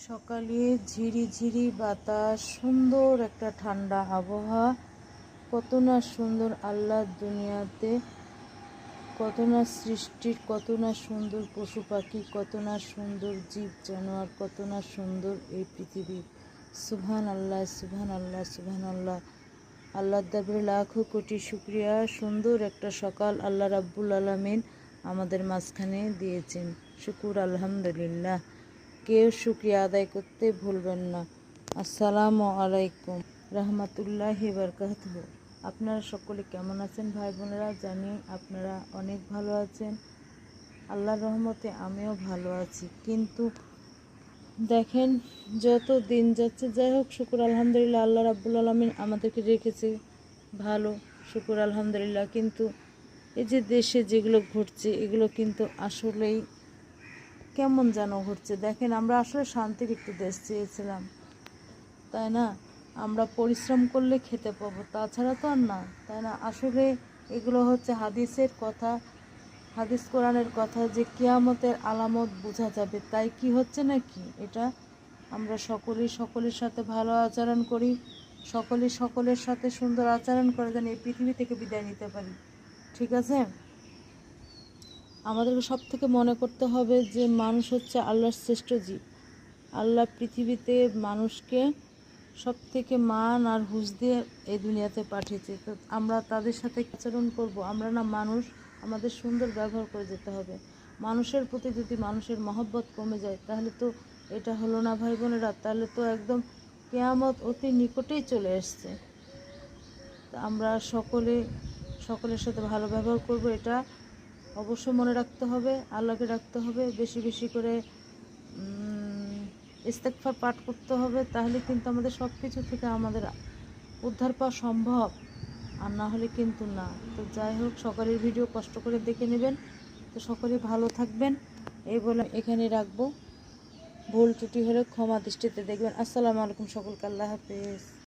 সকালে ঝিরিঝিরি বাতাস, সুন্দর একটা ঠান্ডা আবহাওয়া। কত না সুন্দর আল্লাহর দুনিয়াতে, কত না সৃষ্টির, কত না সুন্দর পশু পাখি, কত না সুন্দর জীব জানোয়ার, কত না সুন্দর এই পৃথিবী। সুবহান আল্লাহ, সুবহান আল্লাহ, সুবহান আল্লাহ। আল্লাহর দরবারে লাখো কোটি শুকরিয়া। সুন্দর একটা সকাল আল্লাহ রাব্বুল আলামিন আমাদের মাঝখানে দিয়েছেন। শুকুর আলহামদুলিল্লাহ। কেউ শুকরিয়া আদায় করতে ভুলবেন না। আসসালামু আলাইকুম রহমতুল্লাহি বারকাতুহু। আপনারা সকলে কেমন আছেন ভাই বোনেরা? জানি আপনারা অনেক ভালো আছেন। আল্লাহর রহমতে আমিও ভালো আছি। কিন্তু দেখেন, যত দিন যাচ্ছে, যাই হোক, শুকুর আলহামদুলিল্লাহ, আল্লাহ রাব্বুল আলামিন আমাদেরকে রেখেছে ভালো, শুকুর আলহামদুলিল্লাহ। কিন্তু এই যে দেশে যেগুলো ঘটছে, এগুলো কিন্তু আসলেই কেমন যেন ঘটছে। দেখেন, আমরা আসলে শান্তির একটু দেশ চেয়েছিলাম, তাই না? আমরা পরিশ্রম করলে খেতে পাবো, তাছাড়া তো আর না, তাই না? আসলে এগুলো হচ্ছে হাদিসের কথা, হাদিস কোরআনের কথা, যে কিয়ামতের আলামত বোঝা যাবে। তাই কি হচ্ছে নাকি এটা, আমরা সকলেই সকলের সাথে ভালো আচরণ করি, সকলেই সকলের সাথে সুন্দর আচরণ করে যেন এই পৃথিবী থেকে বিদায় নিতে পারি। ঠিক আছে? আমাদেরকে সব থেকে মনে করতে হবে যে মানুষ হচ্ছে আল্লাহর শ্রেষ্ঠ জীব। আল্লাহ পৃথিবীতে মানুষকে সব থেকে মান আর হুঁশ দিয়ে এই দুনিয়াতে পাঠিয়েছে। তো আমরা তাদের সাথে আচরণ করব, আমরা না মানুষ, আমাদের সুন্দর ব্যবহার করে যেতে হবে। মানুষের প্রতি যদি মানুষের মহব্বত কমে যায়, তাহলে তো এটা হলো না ভাই বোনেরা, তাহলে তো একদম কিয়ামত অতি নিকটেই চলে এসছে। আমরা সকলের সাথে ভালো ব্যবহার করব, এটা অবশ্যই মনে রাখতে হবে। আল্লাহকে রাখতে হবে, বেশি বেশি করে ইস্তেগফার পাঠ করতে হবে। তাহলে কিন্তু আমাদের সব কিছু থেকে আমাদের উদ্ধার পাওয়া সম্ভব, আর না হলে কিন্তু না। তো যাই হোক, সকালের ভিডিও কষ্ট করে দেখে নেবেন। তো সকলে ভালো থাকবেন, এই বলে এখানে রাখবো। ভুল ত্রুটি হলে ক্ষমা দৃষ্টিতে দেখবেন। আসসালামু আলাইকুম সকলকে। আল্লাহ হাফেজ।